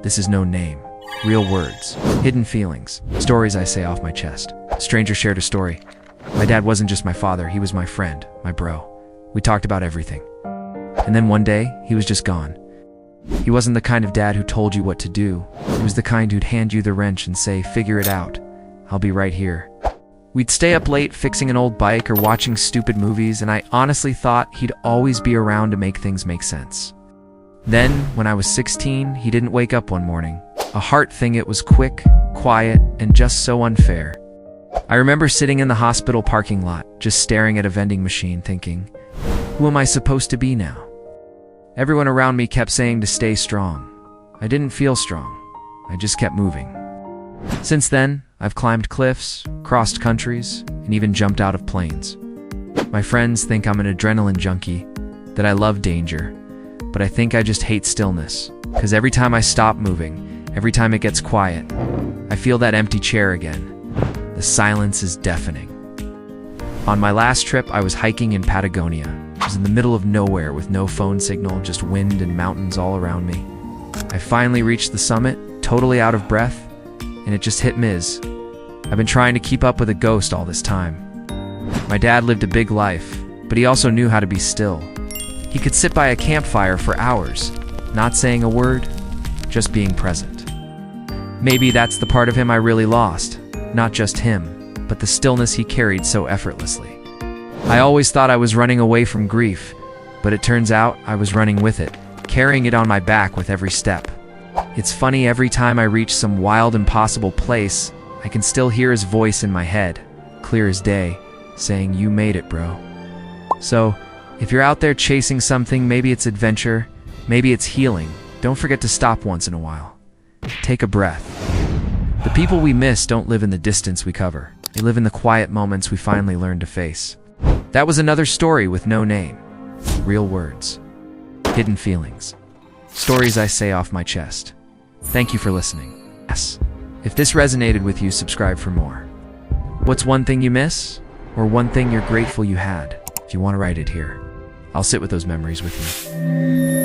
This is no name. Real words. Hidden feelings. Stories I say off my chest. A stranger shared a story. My dad wasn't just my father, he was my friend, my bro. We talked about everything. And then one day, he was just gone. He wasn't the kind of dad who told you what to do. He was the kind who'd hand you the wrench and say, "Figure it out. I'll be right here." We'd stay up late fixing an old bike or watching stupid movies, and I honestly thought he'd always be around to make things make sense. Then, when I was 16, he didn't wake up one morning. A heart thing. It was quick, quiet, and just so unfair. I remember sitting in the hospital parking lot, just staring at a vending machine, thinking, who am I supposed to be now? Everyone around me kept saying to stay strong. I didn't feel strong. I just kept moving. Since then, I've climbed cliffs, crossed countries, and even jumped out of planes. My friends think I'm an adrenaline junkie, that I love danger, but I think I just hate stillness, because every time I stop moving, every time it gets quiet, I feel that empty chair again. The silence is deafening. On my last trip, I was hiking in Patagonia. I was in the middle of nowhere with no phone signal, just wind and mountains all around me. I finally reached the summit, totally out of breath, and it just hit me. I've been trying to keep up with a ghost all this time. My dad lived a big life, but he also knew how to be still. He could sit by a campfire for hours, not saying a word, just being present. Maybe that's the part of him I really lost. Not just him, but the stillness he carried so effortlessly. I always thought I was running away from grief, but it turns out I was running with it, carrying it on my back with every step. It's funny, every time I reach some wild, impossible place, I can still hear his voice in my head, clear as day, saying, "You made it, bro." So, if you're out there chasing something, maybe it's adventure, maybe it's healing, don't forget to stop once in a while. Take a breath. The people we miss don't live in the distance we cover. They live in the quiet moments we finally learn to face. That was another story with no name. Real words. Hidden feelings. Stories I say off my chest. Thank you for listening. Yes. If this resonated with you, subscribe for more. What's one thing you miss? Or one thing you're grateful you had? If you want to write it here, I'll sit with those memories with you.